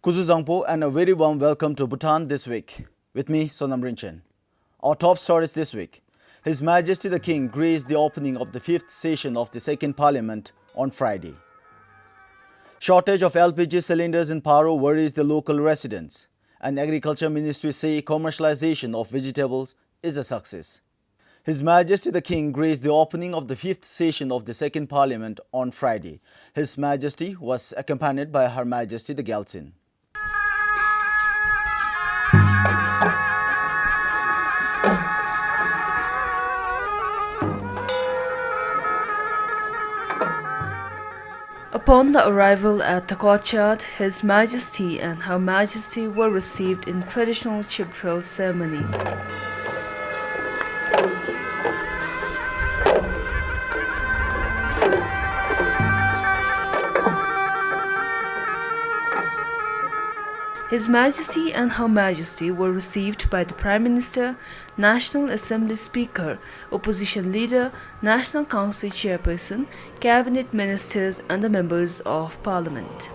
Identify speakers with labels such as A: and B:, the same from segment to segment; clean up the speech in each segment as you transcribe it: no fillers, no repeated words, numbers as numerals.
A: Kuzu Zangpo and a very warm welcome to Bhutan This Week. With me, Sonam Rinchen. Our top stories this week. His Majesty the King graced the opening of the 5th session of the Second Parliament on Friday. Shortage of LPG cylinders in Paro worries the local residents. And Agriculture Ministry say commercialization of vegetables is a success. His Majesty the King graced the opening of the 5th session of the Second Parliament on Friday. His Majesty was accompanied by Her Majesty the Galtsin.
B: Upon the arrival at the courtyard, His Majesty and Her Majesty were received in traditional chip drill ceremony. His Majesty and Her Majesty were received by the Prime Minister, National Assembly Speaker, Opposition Leader, National Council Chairperson, Cabinet Ministers and the Members of Parliament.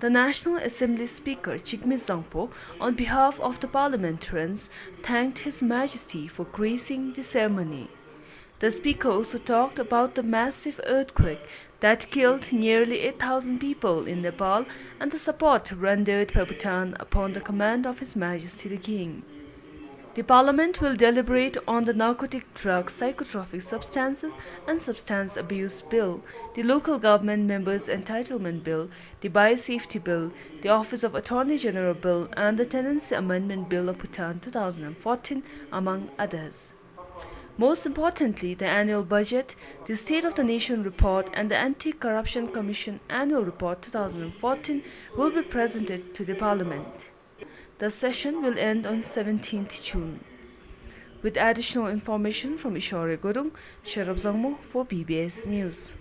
B: The National Assembly Speaker Chigmi Zangpo, on behalf of the parliamentarians, thanked His Majesty for gracing the ceremony. The Speaker also talked about the massive earthquake that killed nearly 8,000 people in Nepal and the support rendered by Bhutan upon the command of His Majesty the King. The Parliament will deliberate on the Narcotic Drug, Psychotropic Substances and Substance Abuse Bill, the Local Government Members' Entitlement Bill, the Biosafety Bill, the Office of Attorney General Bill and the Tenancy Amendment Bill of Bhutan 2014, among others. Most importantly, the annual budget, the State of the Nation report and the AntiCorruption Commission annual report 2014 will be presented to the Parliament. The session will end on 17th June. With additional information from Ishore Gurung, Sharab Zangmo for BBS News.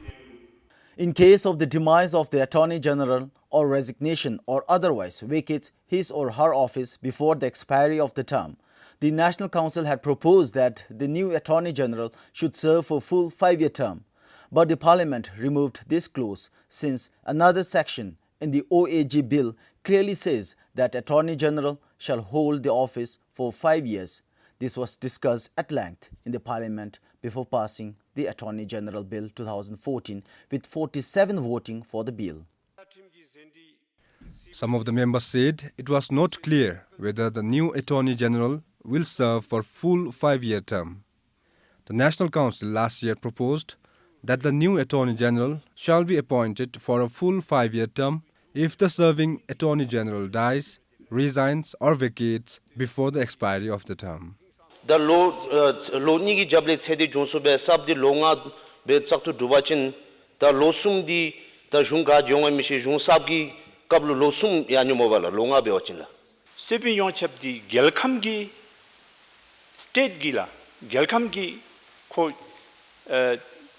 A: In case of the demise of the Attorney General or resignation or otherwise vacates his or her office before the expiry of the term, the National Council had proposed that the new Attorney General should serve for a full 5-year term. But the Parliament removed this clause since another section in the OAG bill clearly says that Attorney General shall hold the office for 5 years. This was discussed at length in the Parliament before passing the Attorney General Bill 2014 with 47 voting for the bill.
C: Some of the members said it was not clear whether the new Attorney General will serve for full 5-year term. The National Council last year proposed that the new Attorney General shall be appointed for a full 5-year term if the serving Attorney General dies, resigns or vacates before the expiry of the term.
D: The law ni jable sedi jonso be sab di longa be chak to dubachin the losum di the junga jonga mishi jun sab gi kablu losum ya ni mobala longa be ochinla
E: sebi yon chep di gelkham gi state gila gelkham gi ko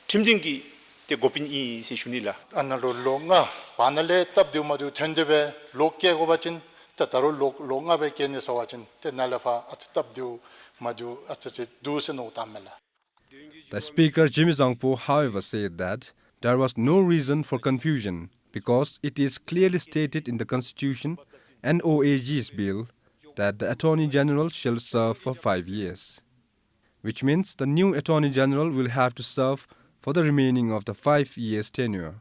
E: timjing gi te gopin I se shunila
F: analo longa panale tab de madu thendebe lokke go bachin ta taro longa be kene sawachin te nalafa at tab de madu at se du se no tamela.
C: The Speaker Jimmy Zangpo, however, said that there was no reason for confusion because it is clearly stated in the Constitution and OAG's bill that the Attorney General shall serve for 5 years, which means the new Attorney General will have to serve for the remaining of the 5 years tenure.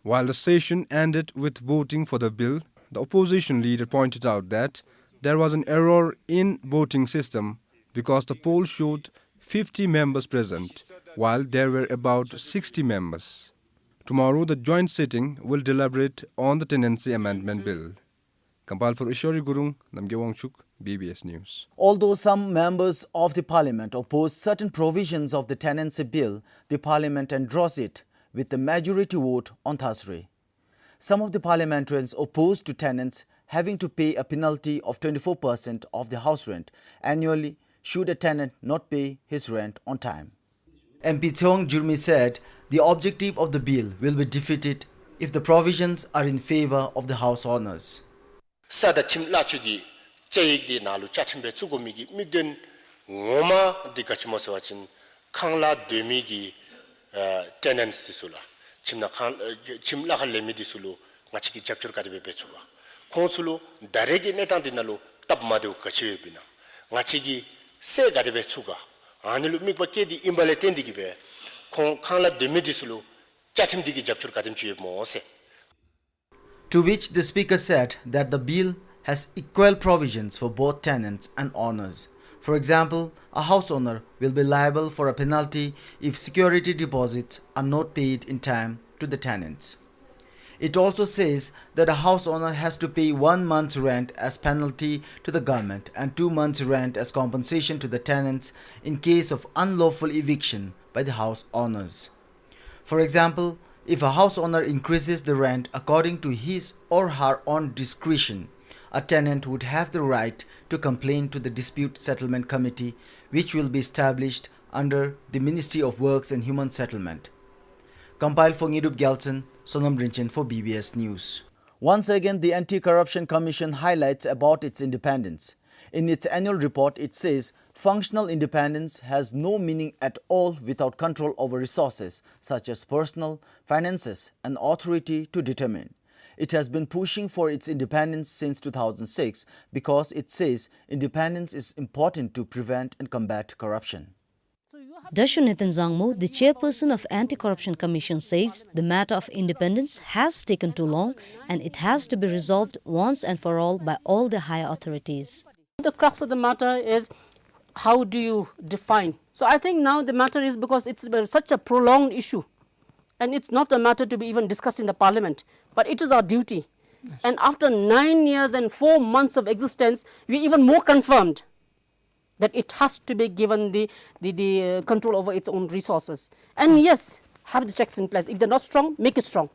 C: While the session ended with voting for the bill, the opposition leader pointed out that there was an error in voting system because the poll showed 50 members present, while there were about 60 members. Tomorrow, the joint sitting will deliberate on the Tenancy Amendment Bill. Kampal for Ishori Gurung, Namge Wangchuk, BBS News.
A: Although some members of the Parliament oppose certain provisions of the Tenancy Bill, the Parliament endorsed it with the majority vote on Thursday. Some of the parliamentarians opposed to tenants having to pay a penalty of 24% of the house rent annually should a tenant not pay his rent on time. MP Theong Jurmi said the objective of the bill will be defeated if the provisions are in favor of the house owners.
G: sada chimla chugi chayik di nalu chachimbe tsugumigi migden ngoma di kachimosa wachin khangla demigi tenants tisula chimla khalemi disulu ngachiki chapchur kadibe bechuwa khonsulu daregi netang dinalu tabmadu kachiwe bina ngachigi se kadibe chuga anilu mikba kedi imbale tendigibe khangla demi disulu chachimdigi chapchur kadim chiwe mo se.
A: To which the speaker said that the bill has equal provisions for both tenants and owners. For example, a house owner will be liable for a penalty if security deposits are not paid in time to the tenants. It also says that a house owner has to pay 1 month's rent as penalty to the government and 2 months' rent as compensation to the tenants in case of unlawful eviction by the house owners. For example, if a house owner increases the rent according to his or her own discretion, a tenant would have the right to complain to the Dispute Settlement Committee, which will be established under the Ministry of Works and Human Settlement. Compiled for Ngirup Gelson, Sonam Rinchen for BBS News. Once again, the Anti-Corruption Commission highlights about its independence. In its annual report, it says functional independence has no meaning at all without control over resources such as personal, finances, and authority to determine. It has been pushing for its independence since 2006 because it says independence is important to prevent and combat corruption.
H: Dashunathan Zangmo, the chairperson of Anti-Corruption Commission, says the matter of independence has taken too long and it has to be resolved once and for all by all the higher authorities.
I: The crux of the matter is how do you define? So I think now the matter is because it's such a prolonged issue and it's not a matter to be even discussed in the parliament, but it is our duty. Yes. And after 9 years and 4 months of existence, we're even more confirmed that it has to be given the control over its own resources. And yes, have the checks in place. If they're not strong, make it strong.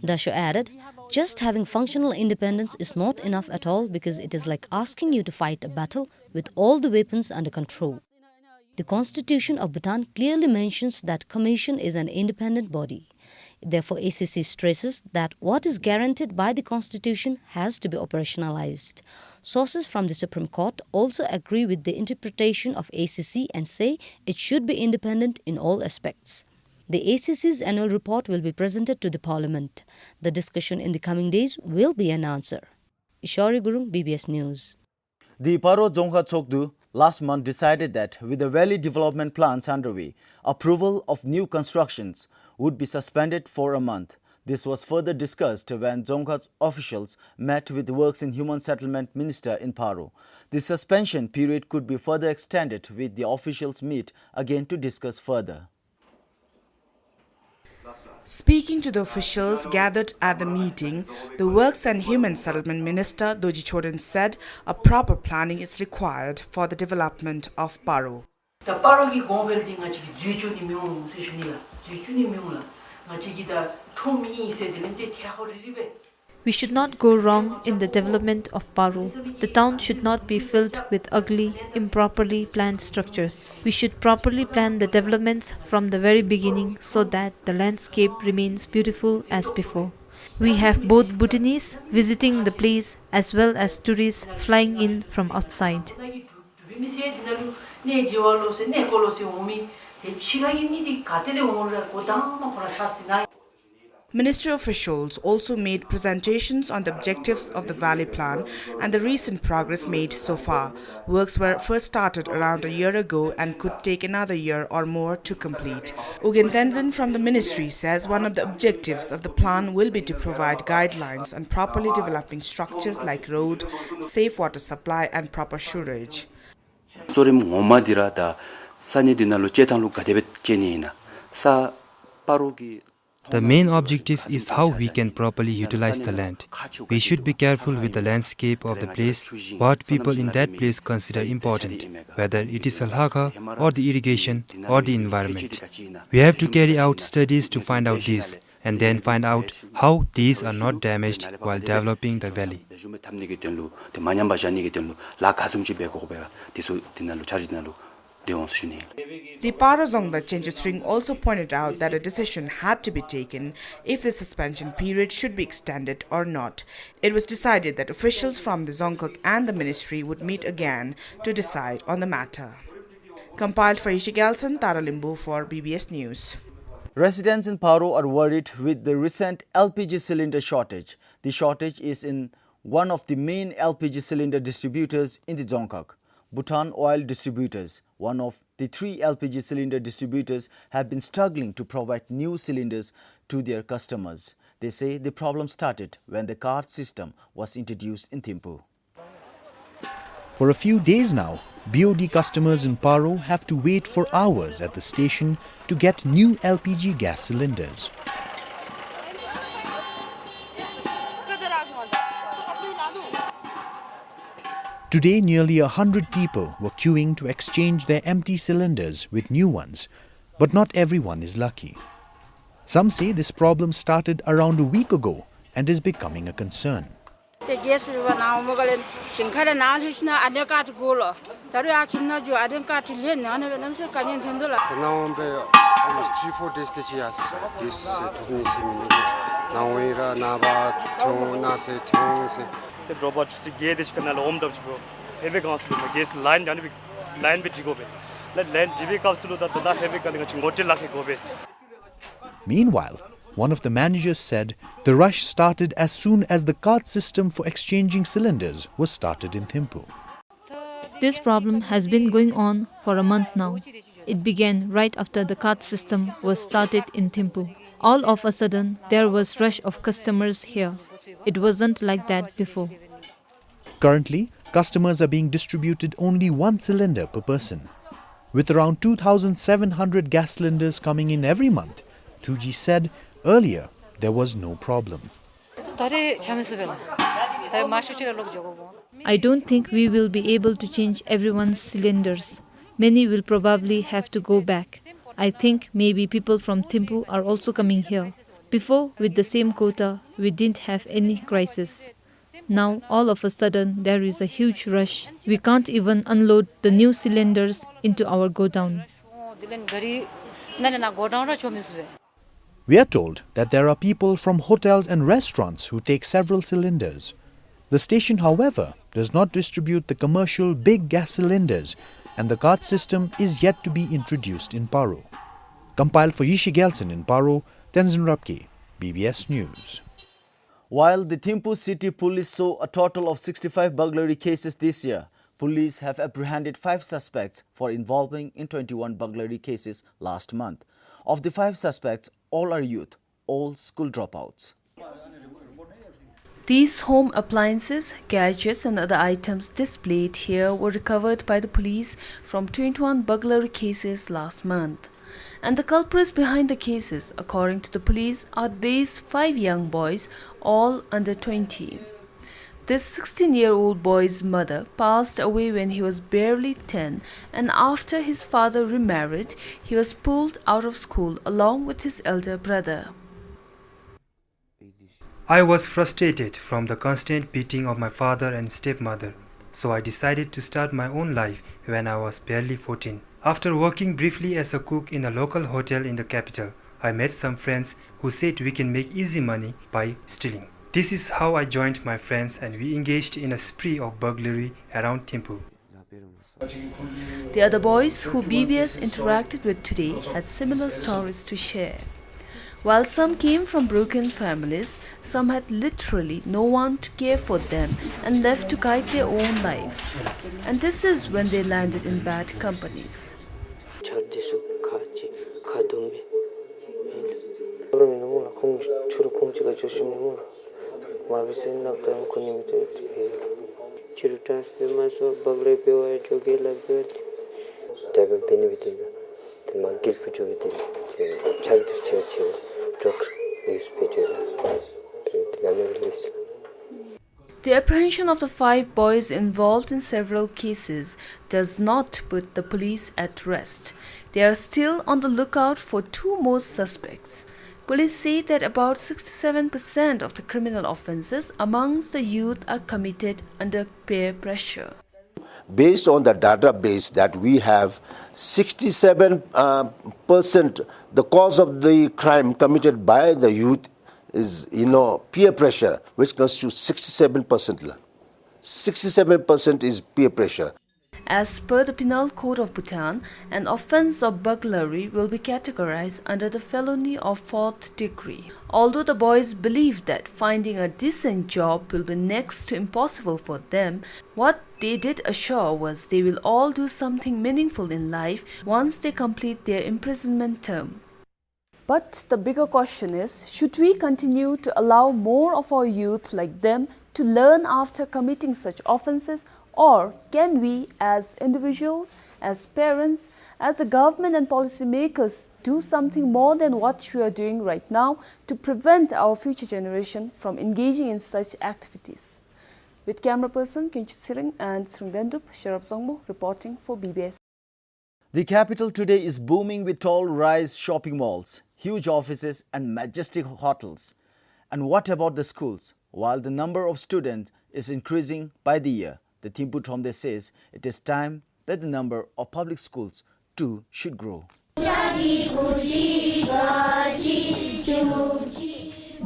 H: Dasho added, just having functional independence is not enough at all because it is like asking you to fight a battle with all the weapons under control. The Constitution of Bhutan clearly mentions that Commission is an independent body. Therefore, ACC stresses that what is guaranteed by the Constitution has to be operationalized. Sources from the Supreme Court also agree with the interpretation of ACC and say it should be independent in all aspects. The ACC's annual report will be presented to the Parliament. The discussion in the coming days will be an answer. Ishori Gurung, BBS News.
A: The Paro Dzongkha Chokdu last month decided that with the valley development plans underway, approval of new constructions would be suspended for a month. This was further discussed when Dzongkha officials met with the Works and Human Settlement Minister in Paro. The suspension period could be further extended with the officials meet again to discuss further.
B: Speaking to the officials gathered at the meeting, the Works and Human Settlement Minister Doji Chodin said a proper planning is required for the development of Paro.
J: The Paro ki building nga chiki juju ni myung se shunila, juju ni myung la, nga chiki da thom yi se de lente thiakho ribe.
K: We should not go wrong in the development of Paro. The town should not be filled with ugly, improperly planned structures. We should properly plan the developments from the very beginning so that the landscape remains beautiful as before. We have both Bhutanese visiting the place as well as tourists flying in from outside.
B: Ministry officials also made presentations on the objectives of the Valley Plan and the recent progress made so far. Works were first started around a year ago and could take another year or more to complete. Ugen Tenzin from the ministry says one of the objectives of the plan will be to provide guidelines on properly developing structures like road, safe water supply and proper sewerage.
L: The main objective is how we can properly utilize the land. We should be careful with the landscape of the place, what people in that place consider important, whether it is alhaka or the irrigation or the environment. We have to carry out studies to find out this and then find out how these are not damaged while developing the valley.
M: The Paro Zongda Chenjutring also pointed out that a decision had to be taken if the suspension period should be extended or not. It was decided that officials from the Zongkak and the ministry would meet again to decide on the matter. Compiled for Ishigalsan, Tara Limbu for BBS News.
A: Residents in Paro are worried with the recent LPG cylinder shortage. The shortage is in one of the main LPG cylinder distributors in the Zongkak. Bhutan Oil Distributors, one of the 3 LPG cylinder distributors, have been struggling to provide new cylinders to their customers. They say the problem started when the card system was introduced in Thimphu.
N: For a few days now, BOD customers in Paro have to wait for hours at the station to get new LPG gas cylinders. Today, nearly 100 people were queuing to exchange their empty cylinders with new ones, but not everyone is lucky. Some say this problem started around a week ago and is becoming a concern. Meanwhile, one of the managers said the rush started as soon as the card system for exchanging cylinders was started in Thimphu.
K: This problem has been going on for a month now. It began right after the card system was started in Thimphu. All of a sudden, there was rush of customers here. It wasn't like that before.
N: Currently, customers are being distributed only 1 cylinder per person. With around 2,700 gas cylinders coming in every month, Thuji said earlier there was no problem.
K: I don't think we will be able to change everyone's cylinders. Many will probably have to go back. I think maybe people from Thimphu are also coming here. Before, with the same quota, we didn't have any crisis. Now, all of a sudden, there is a huge rush. We can't even unload the new cylinders into our godown.
N: We are told that there are people from hotels and restaurants who take several cylinders. The station, however, does not distribute the commercial big gas cylinders, and the card system is yet to be introduced in Paro. Compiled for Yishi Gelson in Paro, Tenzin Rapke, BBS News.
A: While the Thimphu City Police saw a total of 65 burglary cases this year, police have apprehended 5 suspects for involving in 21 burglary cases last month. Of the 5 suspects, all are youth, all school dropouts.
B: These home appliances, gadgets and other items displayed here were recovered by the police from 21 burglary cases last month. And the culprits behind the cases, according to the police, are these 5 young boys, all under 20. This 16-year-old boy's mother passed away when he was barely 10, and after his father remarried, he was pulled out of school along with his elder brother.
L: I was frustrated from the constant beating of my father and stepmother, so I decided to start my own life when I was barely 14. After working briefly as a cook in a local hotel in the capital, I met some friends who said we can make easy money by stealing. This is how I joined my friends and we engaged in a spree of burglary around Thimphu.
B: The other boys who BBS interacted with today had similar stories to share. While some came from broken families, some had literally no one to care for them and left to guide their own lives. And this is when they landed in bad companies. The apprehension of the 5 boys involved in several cases does not put the police at rest. They are still on the lookout for 2 more suspects. Police say that about 67% of the criminal offences amongst the youth are committed under peer pressure.
O: based on the database that we have, 67% the cause of the crime committed by the youth is, peer pressure, which constitutes 67%. 67% is peer pressure.
B: As per the Penal Code of Bhutan, an offence of burglary will be categorized under the felony of 4th degree. Although the boys believe that finding a decent job will be next to impossible for them, what they did assure was they will all do something meaningful in life once they complete their imprisonment term. But the bigger question is, should we continue to allow more of our youth like them to learn after committing such offences, or can we as individuals, as parents, as the government and policymakers do something more than what we are doing right now to prevent our future generation from engaging in such activities? With camera person Kinchut Sireng and Srungdendup, Sharab Songmo reporting for BBS.
A: The capital today is booming with tall rise shopping malls, huge offices and majestic hotels. And what about the schools? While the number of students is increasing by the year, the Bhutan This says it is time that the number of public schools too should grow.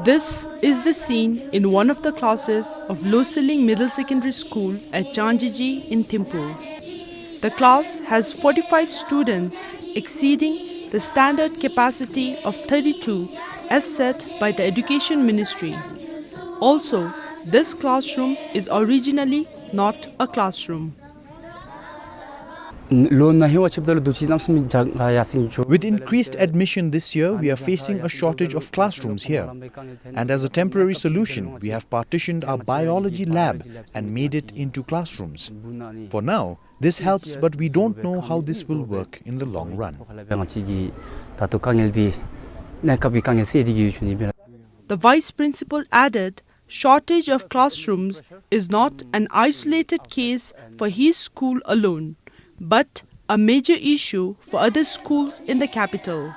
P: This is the scene in one of the classes of Low Siling Middle Secondary School at Chanjiji in Thimphu. The class has 45 students, exceeding the standard capacity of 32 as set by the Education Ministry. Also, this classroom is originally not a classroom.
N: With increased admission this year, we are facing a shortage of classrooms here. And as a temporary solution, we have partitioned our biology lab and made it into classrooms. For now, this helps, but we don't know how this will work in the long run.
P: The Vice Principal added, shortage of classrooms is not an isolated case for his school alone, but a major issue for other schools in the capital.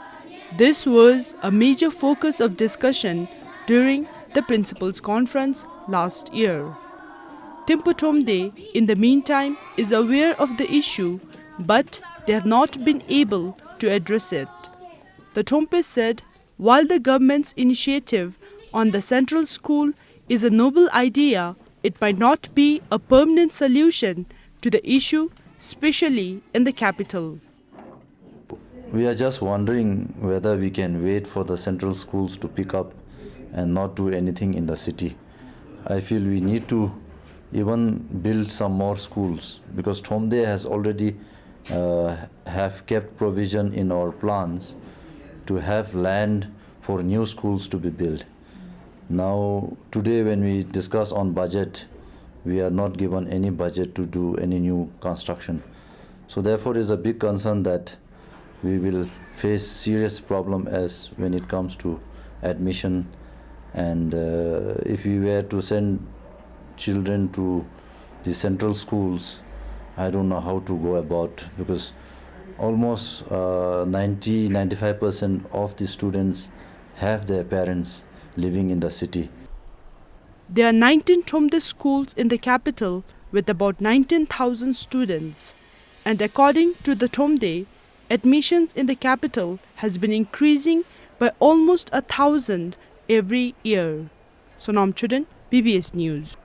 P: This was a major focus of discussion during the Principals' Conference last year. Bhutan, in the meantime, is aware of the issue, but they have not been able to address it. The Thompe said, while the government's initiative on the central school is a noble idea, it might not be a permanent solution to the issue, especially in the capital.
Q: We are just wondering whether we can wait for the central schools to pick up and not do anything in the city. I feel we need to even build some more schools, because Thomde has already have kept provision in our plans to have land for new schools to be built. Now, today when we discuss on budget, we are not given any budget to do any new construction. So therefore, it is a big concern that we will face serious problem as when it comes to admission. And if we were to send children to the central schools, I don't know how to go about, because almost 90-95% of the students have their parents living in the city.
P: There are 19 Thomde schools in the capital with about 19,000 students. And according to the Thomde, admissions in the capital has been increasing by almost 1,000 every year. Sonam Chudan, BBS News.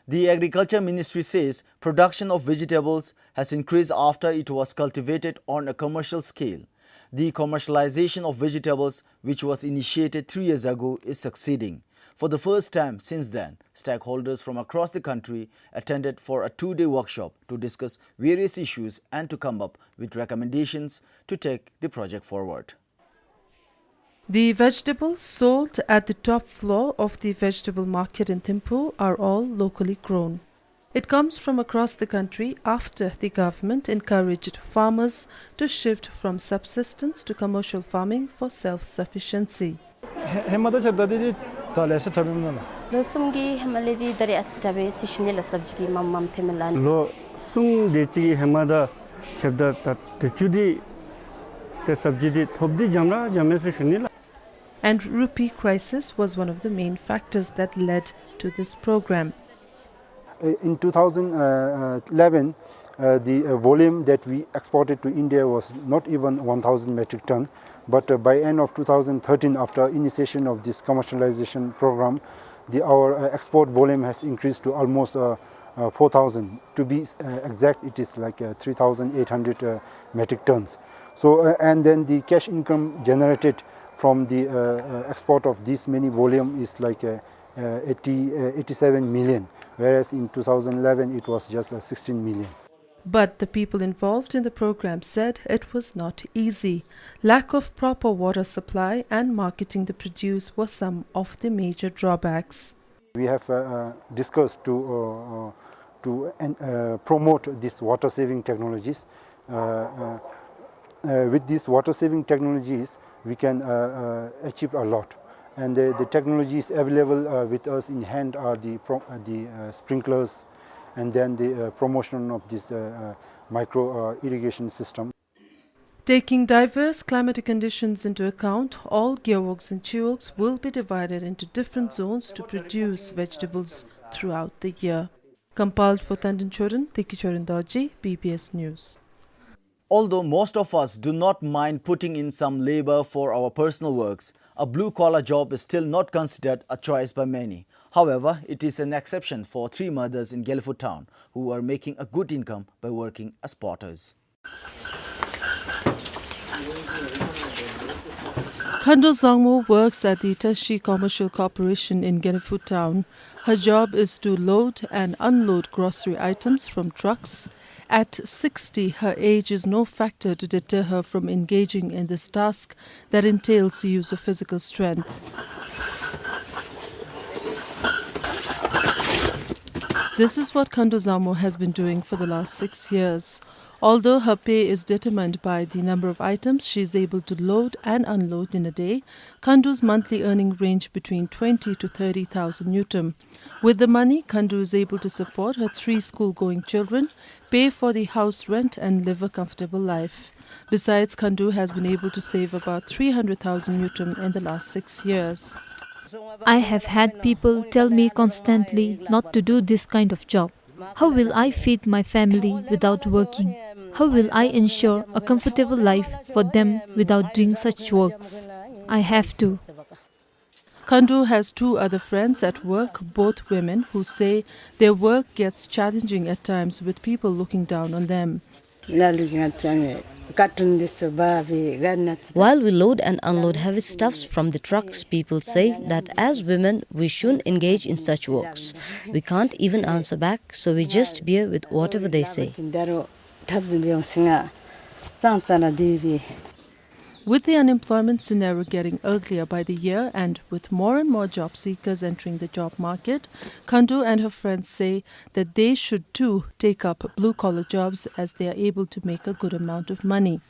A: The Agriculture Ministry says production of vegetables has increased after it was cultivated on a commercial scale. The commercialization of vegetables, which was initiated 3 years ago, is succeeding. For the first time since then, stakeholders from across the country attended for a 2-day workshop to discuss various issues and to come up with recommendations to take the project forward.
R: The vegetables sold at the top floor of the vegetable market in Thimphu are all locally grown. It comes from across the country after the government encouraged farmers to shift from subsistence to commercial farming for self-sufficiency. And rupee crisis was one of the main factors that led to this program.
S: In 2011, the volume that we exported to India was not even 1,000 metric ton, but by end of 2013, after initiation of this commercialization program, our export volume has increased to almost 4,000. To be exact, it is like 3,800 metric tons. So, and then the cash income generated from the export of this many volume is like 87 million, whereas in 2011 it was just 16 million.
R: But the people involved in the program said it was not easy. Lack of proper water supply and marketing the produce were some of the major drawbacks.
S: We have discussed to promote these water saving technologies. With these water saving technologies, we can achieve a lot. And the technologies available with us in hand are the sprinklers, and then the promotion of this micro irrigation system.
R: Taking diverse climatic conditions into account, all gearworks and cheworks will be divided into different zones to produce vegetables throughout the year. Compiled for Tandanchoran, Tikichoran Doji, BBS News.
A: Although most of us do not mind putting in some labor for our personal works, a blue-collar job is still not considered a choice by many. However, it is an exception for 3 mothers in Gelfu town who are making a good income by working as potters.
R: Khando Zangmo works at the Tashi Commercial Corporation in Gelfu town. Her job is to load and unload grocery items from trucks. At 60, her age is no factor to deter her from engaging in this task that entails the use of physical strength. This is what Khando Zangmo has been doing for the last 6 years. Although her pay is determined by the number of items she is able to load and unload in a day, Khandu's monthly earning range between 20 to 30,000 Newton. With the money, Khandu is able to support her 3 school-going children, pay for the house rent and live a comfortable life. Besides, Khandu has been able to save about 300,000 Newton in the last 6 years.
K: I have had people tell me constantly not to do this kind of job. How will I feed my family without working? How will I ensure a comfortable life for them without doing such works? I have to.
R: Khandu has 2 other friends at work, both women, who say their work gets challenging at times with people looking down on them.
H: While we load and unload heavy stuffs from the trucks, people say that as women, we shouldn't engage in such works. We can't even answer back, so we just bear with whatever they say.
R: With the unemployment scenario getting uglier by the year and with more and more job seekers entering the job market, Khandu and her friends say that they should too take up blue-collar jobs as they are able to make a good amount of money.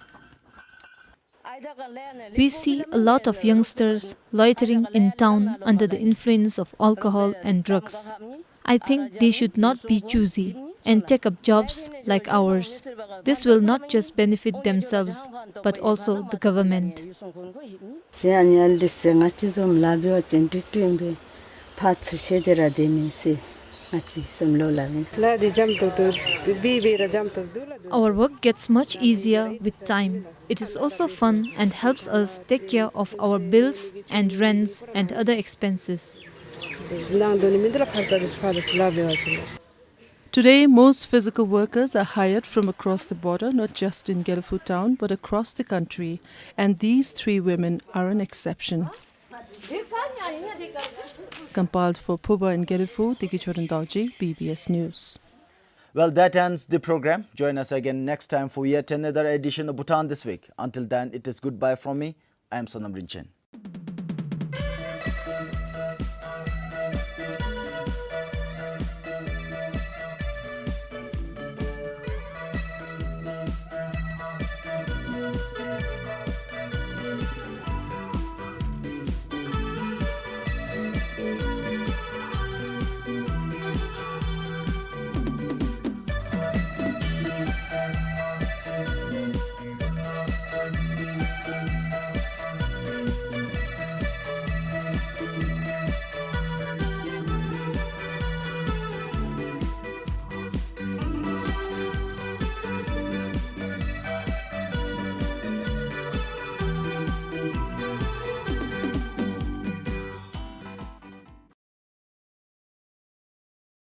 K: We see a lot of youngsters loitering in town under the influence of alcohol and drugs. I think they should not be choosy and take up jobs like ours. This will not just benefit themselves, but also the government. Our work gets much easier with time. It is also fun and helps us take care of our bills and rents and other expenses.
R: Today, most physical workers are hired from across the border, not just in Gelfu town, but across the country. And these 3 women are an exception. Compiled for Puba in Gelfu, Tikichoran Dauji, BBS News.
A: Well, that ends the program. Join us again next time for yet another edition of Bhutan This Week. Until then, it is goodbye from me. I am Sonam Rinchen.